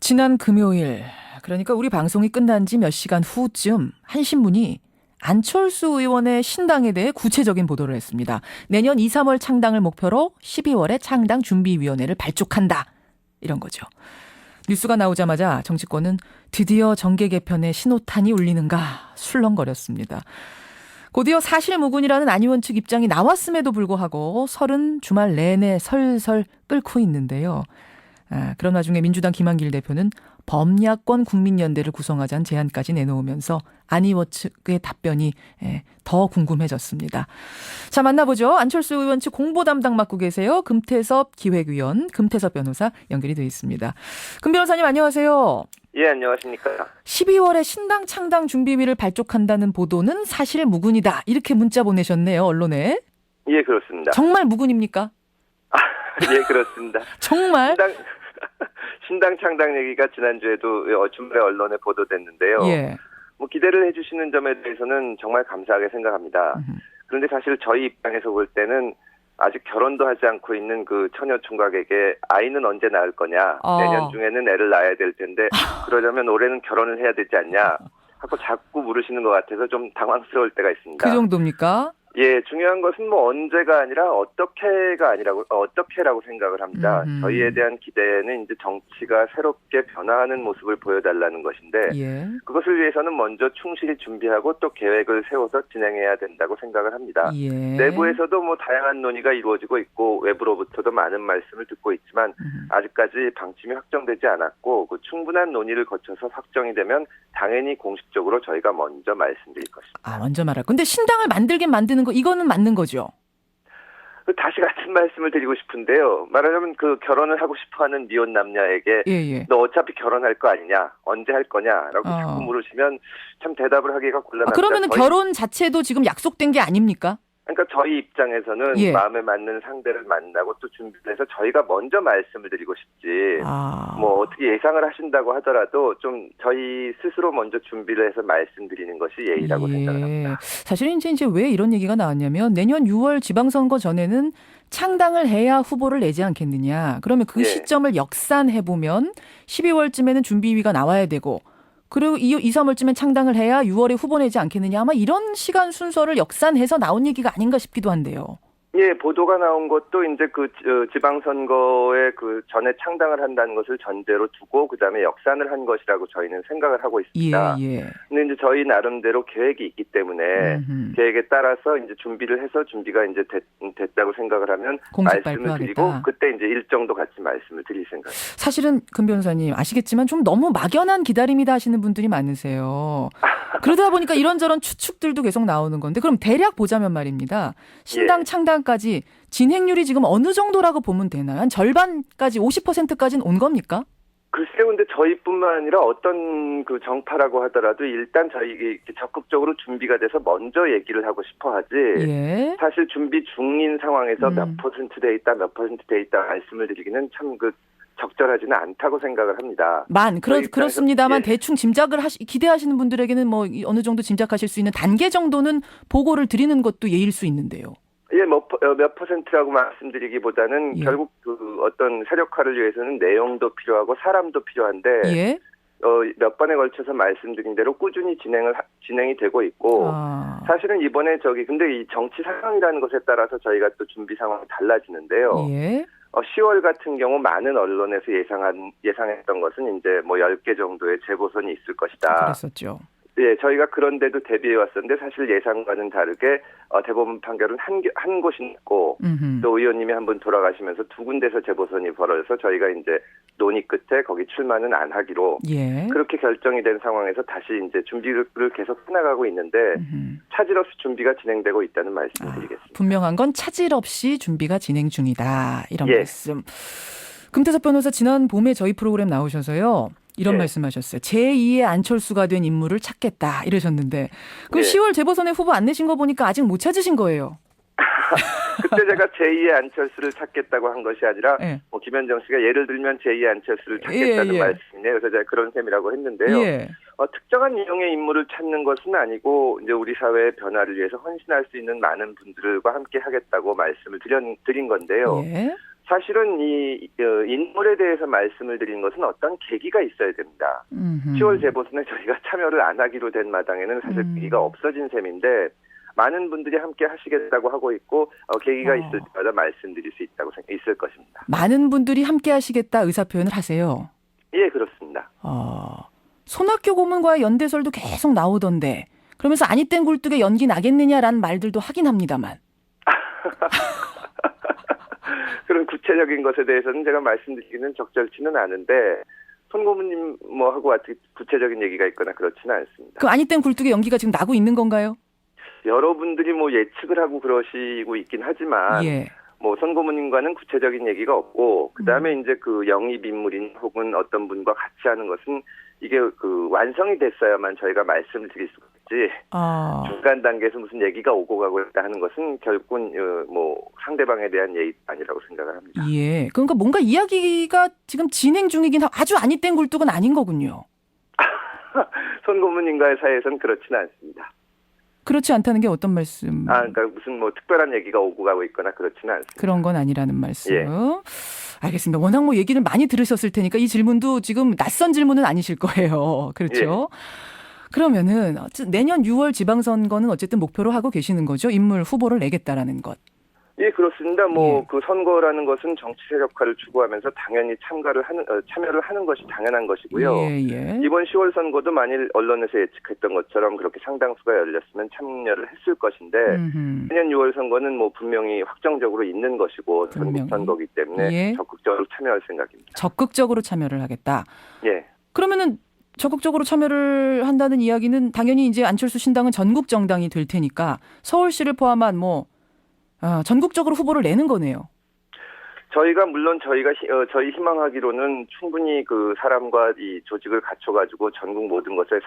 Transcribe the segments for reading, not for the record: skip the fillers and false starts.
지난 금요일, 그러니까 우리 방송이 끝난 지 몇 시간 후쯤 한 신문이 안철수 의원의 신당에 대해 구체적인 보도를 했습니다. 내년 2, 3월 창당을 목표로 12월에 창당준비위원회를 발족한다. 이런 거죠. 뉴스가 나오자마자 정치권은 드디어 정계 개편의 신호탄이 울리는가 술렁거렸습니다. 곧이어 사실무근이라는 안 의원 측 입장이 나왔음에도 불구하고 설은 주말 내내 설설 끓고 있는데요. 그런 와중에 민주당 김한길 대표는 범야권 국민연대를 구성하자는 제안까지 내놓으면서 안 의원 측의 답변이 더 궁금해졌습니다. 자, 만나보죠. 안철수 의원 측 공보 담당 맡고 계세요. 금태섭 기획위원, 금태섭 변호사 연결이 되어 있습니다. 금 변호사님 안녕하세요. 예, 안녕하십니까. 12월에 신당 창당 준비위를 발족한다는 보도는 사실 무근이다. 이렇게 문자 보내셨네요, 언론에. 예, 그렇습니다. 정말 무근입니까? 예, 그렇습니다. 정말? 신당 창당 얘기가 지난주에도 주말에 언론에 보도됐는데요. 예. 뭐 기대를 해주시는 점에 대해서는 정말 감사하게 생각합니다. 그런데 사실 저희 입장에서 볼 때는 아직 결혼도 하지 않고 있는 그 처녀 총각에게 아이는 언제 낳을 거냐, 내년 중에는 애를 낳아야 될 텐데 그러려면 올해는 결혼을 해야 되지 않냐 하고 자꾸 물으시는 것 같아서 좀 당황스러울 때가 있습니다. 그 정도입니까? 예, 중요한 것은 뭐 언제가 아니라 어떻게라고 생각을 합니다. 저희에 대한 기대는 이제 정치가 새롭게 변화하는 모습을 보여달라는 것인데, 예. 그것을 위해서는 먼저 충실히 준비하고 또 계획을 세워서 진행해야 된다고 생각을 합니다. 예. 내부에서도 뭐 다양한 논의가 이루어지고 있고 외부로부터도 많은 말씀을 듣고 있지만 아직까지 방침이 확정되지 않았고 그 충분한 논의를 거쳐서 확정이 되면 당연히 공식적으로 저희가 먼저 말씀드릴 것입니다. 먼저 말할. 근데 신당을 만들긴 만드는 거 이거는 맞는 거죠? 다시 같은 말씀을 드리고 싶은데요. 말하자면 그 결혼을 하고 싶어하는 미혼 남녀에게 너 어차피 결혼할 거 아니냐, 언제 할 거냐라고 자꾸 물으시면 참 대답을 하기가 곤란합니다. 그러면은 결혼 자체도 지금 약속된 게 아닙니까? 그러니까 저희 입장에서는 마음에 맞는 상대를 만나고 또 준비를 해서 저희가 먼저 말씀을 드리고 싶지 뭐 어떻게 예상을 하신다고 하더라도 좀 저희 스스로 먼저 준비를 해서 말씀드리는 것이 예의라고 생각합니다. 사실은 이제 왜 이런 얘기가 나왔냐면 내년 6월 지방선거 전에는 창당을 해야 후보를 내지 않겠느냐. 그러면 그 시점을 역산해보면 12월쯤에는 준비위가 나와야 되고 그리고 2, 3월쯤엔 창당을 해야 6월에 후보 내지 않겠느냐. 아마 이런 시간 순서를 역산해서 나온 얘기가 아닌가 싶기도 한데요. 예, 보도가 나온 것도 이제 그 지방선거에 그 전에 창당을 한다는 것을 전제로 두고 그다음에 역산을 한 것이라고 저희는 생각을 하고 있습니다. 근데 이제 저희 나름대로 계획이 있기 때문에 계획에 따라서 이제 준비를 해서 준비가 이제 됐다고 생각을 하면 말씀을 드리고 그때 이제 일정도 같이 말씀을 드릴 생각입니다. 사실은 금 변호사님 아시겠지만 좀 너무 막연한 기다림이다 하시는 분들이 많으세요. 그러다 보니까 이런저런 추측들도 계속 나오는 건데 그럼 대략 보자면 말입니다. 신당 창당까지 진행률이 지금 어느 정도라고 보면 되나요? 한 절반까지 50%까지는 온 겁니까? 글쎄요. 근데 저희뿐만 아니라 어떤 그 정파라고 하더라도 일단 저희 적극적으로 준비가 돼서 먼저 얘기를 하고 싶어 하지. 사실 준비 중인 상황에서 몇 퍼센트 돼 있다, 몇 퍼센트 돼 있다 말씀을 드리기는 참 적절하지는 않다고 생각을 합니다. 그렇습니다만 대충 짐작을 기대하시는 분들에게는 뭐 어느 정도 짐작하실 수 있는 단계 정도는 보고를 드리는 것도 예일 수 있는데요. 예, 몇 퍼센트라고 말씀드리기보다는 결국 그 어떤 세력화를 위해서는 내용도 필요하고 사람도 필요한데 몇 번에 걸쳐서 말씀드린 대로 꾸준히 진행이 되고 있고 사실은 이번에 근데 이 정치 상황이라는 것에 따라서 저희가 또 준비 상황이 달라지는데요. 10월 같은 경우 많은 언론에서 예상했던 것은 이제 뭐 10개 정도의 재보선이 있을 것이다. 그랬었죠. 예, 저희가 그런데도 대비해 왔었는데 사실 예상과는 다르게 대법원 판결은 한 곳이 있고 또 의원님이 한 분 돌아가시면서 두 군데서 재보선이 벌어져서 저희가 이제 논의 끝에 거기 출마는 안 하기로 그렇게 결정이 된 상황에서 다시 이제 준비를 계속 해나가고 있는데 차질 없이 준비가 진행되고 있다는 말씀을 드리겠습니다. 분명한 건 차질 없이 준비가 진행 중이다. 이런 말씀. 금태섭 변호사 지난 봄에 저희 프로그램 나오셔서요. 이런 말씀하셨어요. 제2의 안철수가 된 인물을 찾겠다 이러셨는데 그럼 10월 재보선에 후보 안 내신 거 보니까 아직 못 찾으신 거예요. 그때 제가 제2의 안철수를 찾겠다고 한 것이 아니라 뭐 김현정 씨가 예를 들면 제2의 안철수를 찾겠다는 말씀이네요. 그래서 제가 그런 셈이라고 했는데요. 특정한 유형의 인물을 찾는 것은 아니고 이제 우리 사회의 변화를 위해서 헌신할 수 있는 많은 분들과 함께 하겠다고 말씀을 드린 건데요. 사실은 이 인물에 대해서 말씀을 드린 것은 어떤 계기가 있어야 됩니다. 10월 재보선에 저희가 참여를 안 하기로 된 마당에는 사실 계기가 없어진 셈인데 많은 분들이 함께 하시겠다고 하고 있고 계기가 있을 때마다 말씀드릴 수 있을 것입니다. 많은 분들이 함께 하시겠다 의사표현을 하세요? 예, 그렇습니다. 손학규 고문과의 연대설도 계속 나오던데 그러면서 아니 땐 굴뚝에 연기 나겠느냐라는 말들도 하긴 합니다만. 그런 구체적인 것에 대해서는 제가 말씀드리기는 적절치는 않은데 손 고문님 하고 구체적인 얘기가 있거나 그렇지는 않습니다. 그 아니 땐 굴뚝에 연기가 지금 나고 있는 건가요? 여러분들이 예측을 하고 그러시고 있긴 하지만 예. 손 고문님과는 구체적인 얘기가 없고 그다음에 이제 그 영입 인물인 혹은 어떤 분과 같이 하는 것은 이게 그 완성이 됐어야만 저희가 말씀을 드릴 수가 있지. 중간 단계에서 무슨 얘기가 오고 가고 있다 하는 것은 결국은 상대방에 대한 예의가 아니라고 생각을 합니다. 예. 그러니까 뭔가 이야기가 지금 진행 중이긴 하고 아주 아니 땐 굴뚝은 아닌 거군요. 손 고문님과의 사이에서는 그렇지는 않습니다. 그렇지 않다는 게 어떤 말씀? 그러니까 무슨 특별한 얘기가 오고 가고 있거나 그렇지는 않습니다. 그런 건 아니라는 말씀. 예. 알겠습니다. 워낙 얘기를 많이 들으셨을 테니까 이 질문도 지금 낯선 질문은 아니실 거예요. 그렇죠? 예. 그러면은 내년 6월 지방선거는 어쨌든 목표로 하고 계시는 거죠? 인물 후보를 내겠다라는 것. 예, 그렇습니다. 그 선거라는 것은 정치 세력화를 추구하면서 당연히 참여를 하는 것이 당연한 것이고요. 예. 이번 10월 선거도 만일 언론에서 예측했던 것처럼 그렇게 상당수가 열렸으면 참여를 했을 것인데 내년 6월 선거는 분명히 확정적으로 있는 것이고 전국 선거이기 때문에 적극적으로 참여할 생각입니다. 적극적으로 참여를 하겠다. 예. 그러면은 적극적으로 참여를 한다는 이야기는 당연히 이제 안철수 신당은 전국 정당이 될 테니까 서울시를 포함한 전국적으로 후보를 내는 거네요. 물론 저희 희망하기로는 충분히 그 사람과 이 조직을 갖춰가지고 전국 모든 것에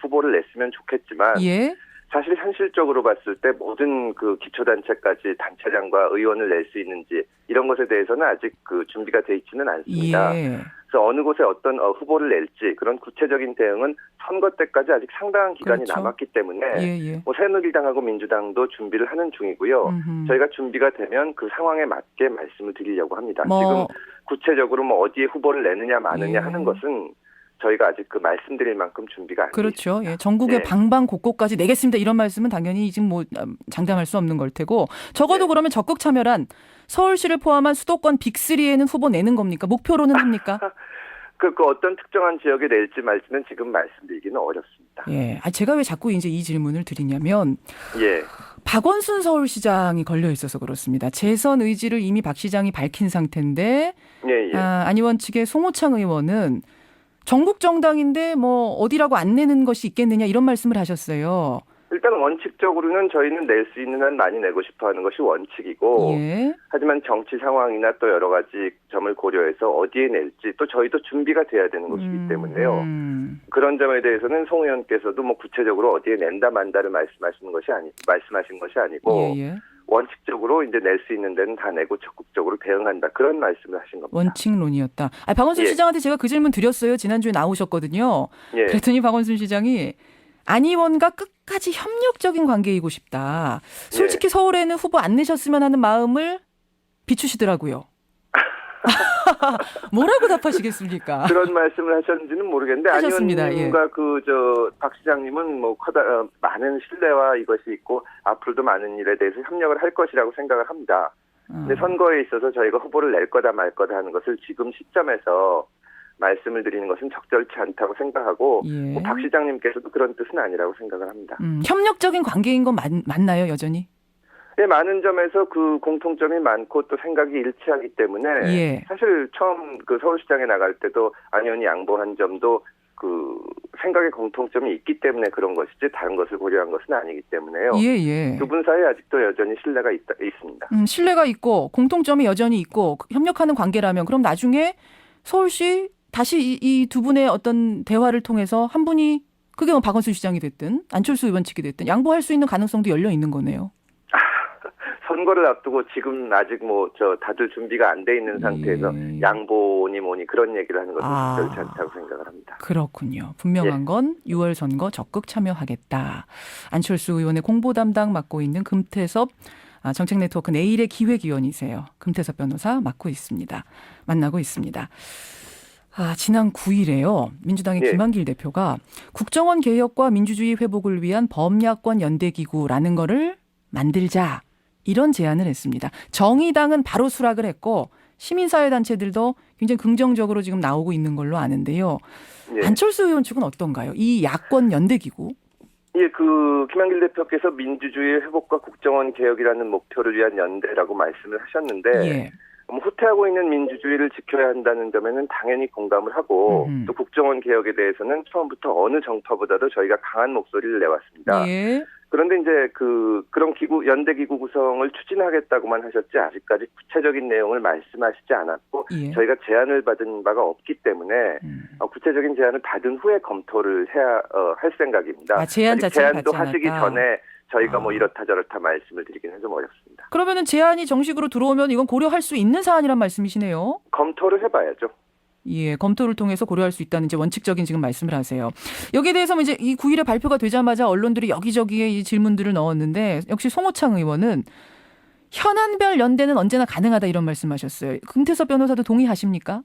후보를 냈으면 좋겠지만 예. 사실 현실적으로 봤을 때 모든 그 기초단체까지 단체장과 의원을 낼 수 있는지 이런 것에 대해서는 아직 준비가 돼 있지는 않습니다. 예. 그래서 어느 곳에 어떤 후보를 낼지 그런 구체적인 대응은 선거 때까지 아직 상당한 기간이 그렇죠. 남았기 때문에 예. 새누리당하고 민주당도 준비를 하는 중이고요. 저희가 준비가 되면 그 상황에 맞게 말씀을 드리려고 합니다. 지금 구체적으로 어디에 후보를 내느냐 마느냐 하는 것은 저희가 아직 말씀드릴 만큼 준비가 안 되어 있습니다. 그렇죠. 예, 전국의 방방 곳곳까지 내겠습니다. 이런 말씀은 당연히 지금 장담할 수 없는 걸 테고 적어도 그러면 적극 참여란 서울시를 포함한 수도권 빅3에는 후보 내는 겁니까? 목표로는 합니까? 그 어떤 특정한 지역에 낼지 말지는 지금 말씀드리기는 어렵습니다. 예. 제가 왜 자꾸 이제 이 질문을 드리냐면 예. 박원순 서울시장이 걸려 있어서 그렇습니다. 재선 의지를 이미 박 시장이 밝힌 상태인데 예. 안희원 측의 송호창 의원은 전국 정당인데 어디라고 안 내는 것이 있겠느냐 이런 말씀을 하셨어요. 일단 원칙적으로는 저희는 낼 수 있는 한 많이 내고 싶어하는 것이 원칙이고 하지만 정치 상황이나 또 여러 가지 점을 고려해서 어디에 낼지 또 저희도 준비가 돼야 되는 것이기 때문에요. 그런 점에 대해서는 송 의원께서도 구체적으로 어디에 낸다 만다를 말씀하신 것이 아니고 원칙적으로 이제 낼 수 있는 데는 다 내고 적극적으로 대응한다. 그런 말씀을 하신 겁니다. 원칙론이었다. 박원순 시장한테 제가 그 질문 드렸어요. 지난주에 나오셨거든요. 그랬더니 박원순 시장이 안희원과 끝까지 협력적인 관계이고 싶다. 솔직히 서울에는 후보 안 내셨으면 하는 마음을 비추시더라고요. 뭐라고 답하시겠습니까? 그런 말씀을 하셨는지는 모르겠는데 안희원님과 박 시장님은 많은 신뢰와 이것이 있고 앞으로도 많은 일에 대해서 협력을 할 것이라고 생각을 합니다. 근데 선거에 있어서 저희가 후보를 낼 거다 말 거다 하는 것을 지금 시점에서 말씀을 드리는 것은 적절치 않다고 생각하고 박 시장님께서도 그런 뜻은 아니라고 생각을 합니다. 협력적인 관계인 건 맞나요, 여전히? 네, 많은 점에서 그 공통점이 많고 또 생각이 일치하기 때문에 사실 처음 서울시장에 나갈 때도 안희원이 양보한 점도 생각의 공통점이 있기 때문에 그런 것이지 다른 것을 고려한 것은 아니기 때문에요. 두 분 사이에 아직도 여전히 신뢰가 있습니다. 신뢰가 있고 공통점이 여전히 있고 협력하는 관계라면 그럼 나중에 서울시 다시 이 두 분의 어떤 대화를 통해서 한 분이 그게 박원순 시장이 됐든 안철수 의원 측이 됐든 양보할 수 있는 가능성도 열려 있는 거네요. 선거를 앞두고 지금 아직 다들 준비가 안 돼 있는 상태에서 양보니 뭐니 그런 얘기를 하는 것은 적절치 않다고 생각을 합니다. 그렇군요. 분명한 건 6월 선거 적극 참여하겠다. 안철수 의원의 공보 담당 맡고 있는 금태섭 정책 네트워크 내일의 기획위원이세요. 금태섭 변호사 만나고 있습니다. 지난 9일에요. 민주당의 김한길 대표가 국정원 개혁과 민주주의 회복을 위한 범야권 연대기구라는 거를 만들자 이런 제안을 했습니다. 정의당은 바로 수락을 했고 시민사회단체들도 굉장히 긍정적으로 지금 나오고 있는 걸로 아는데요. 안철수 의원 측은 어떤가요? 이 야권 연대기구. 김한길 대표께서 민주주의 회복과 국정원 개혁이라는 목표를 위한 연대라고 말씀을 하셨는데 후퇴하고 있는 민주주의를 지켜야 한다는 점에는 당연히 공감을 하고 또 국정원 개혁에 대해서는 처음부터 어느 정파보다도 저희가 강한 목소리를 내왔습니다. 그런데 이제 그런 연대기구 구성을 추진하겠다고만 하셨지 아직까지 구체적인 내용을 말씀하시지 않았고 저희가 제안을 받은 바가 없기 때문에 구체적인 제안을 받은 후에 검토를 해야 할 생각입니다. 제안도 하시기 전에 저희가 이렇다 저렇다 말씀을 드리기는 좀 어렵습니다. 그러면은 제안이 정식으로 들어오면 이건 고려할 수 있는 사안이란 말씀이시네요. 검토를 해봐야죠. 검토를 통해서 고려할 수 있다는 이제 원칙적인 지금 말씀을 하세요. 여기에 대해서 이제 이 9일에 발표가 되자마자 언론들이 여기저기에 이 질문들을 넣었는데 역시 송호창 의원은 현안별 연대는 언제나 가능하다 이런 말씀하셨어요. 금태섭 변호사도 동의하십니까?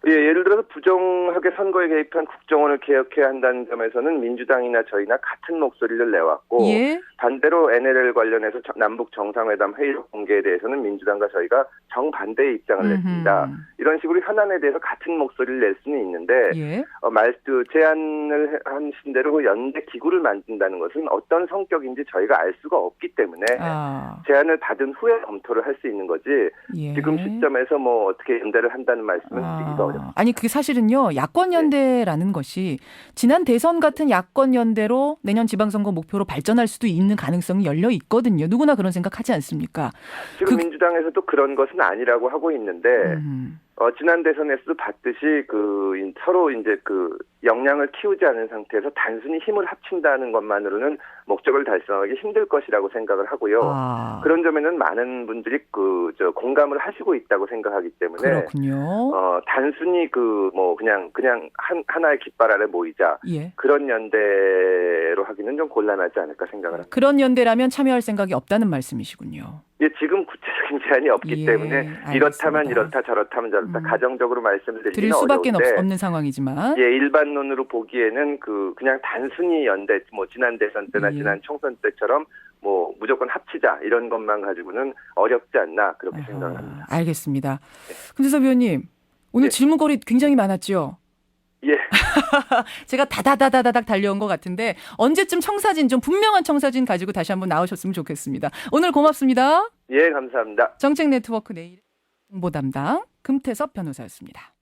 예를 들어서 부정하게 선거에 개입한 국정원을 개혁해야 한다는 점에서는 민주당이나 저희나 같은 목소리를 내왔고 반대로 NLL 관련해서 남북 정상회담 회의록 공개에 대해서는 민주당과 저희가 정반대의 입장을 냈습니다. 이런 식으로 현안에 대해서 같은 목소리를 낼 수는 있는데 제안을 하신 대로 연대 기구를 만든다는 것은 어떤 성격인지 저희가 알 수가 없기 때문에 제안을 받은 후에 검토를 할 수 있는 거지 지금 시점에서 어떻게 연대를 한다는 말씀은 드리기가 어렵습니다. 아니 그게 사실은요. 야권연대라는 것이 지난 대선 같은 야권연대로 내년 지방선거 목표로 발전할 수도 있는 가능성이 열려 있거든요. 누구나 그런 생각하지 않습니까? 지금 민주당에서도 그런 것은 아니라고 하고 있는데 지난 대선에서도 봤듯이 서로 이제 역량을 키우지 않은 상태에서 단순히 힘을 합친다는 것만으로는 목적을 달성하기 힘들 것이라고 생각을 하고요. 그런 점에는 많은 분들이 공감을 하시고 있다고 생각하기 때문에 그렇군요. 단순히 그냥 하나의 깃발 아래 모이자 그런 연대로 하기는 좀 곤란하지 않을까 생각을 합니다. 그런 연대라면 참여할 생각이 없다는 말씀이시군요. 지금 구체적인 제안이 없기 때문에 알겠습니다. 이렇다면 이렇다 저렇다면 저렇다 가정적으로 말씀을 드릴 수밖에 어려운데 없는 상황이지만 일반론으로 보기에는 그냥 단순히 연대 지난 대선 때나 지난 총선 때처럼 무조건 합치자 이런 것만 가지고는 어렵지 않나 그렇게 생각합니다. 알겠습니다. 금태섭 의원님 오늘 질문거리 굉장히 많았죠? 제가 다다다다닥 달려온 것 같은데 언제쯤 좀 분명한 청사진 가지고 다시 한번 나오셨으면 좋겠습니다. 오늘 고맙습니다. 감사합니다. 정책 네트워크 내일 홍보 담당 금태섭 변호사였습니다.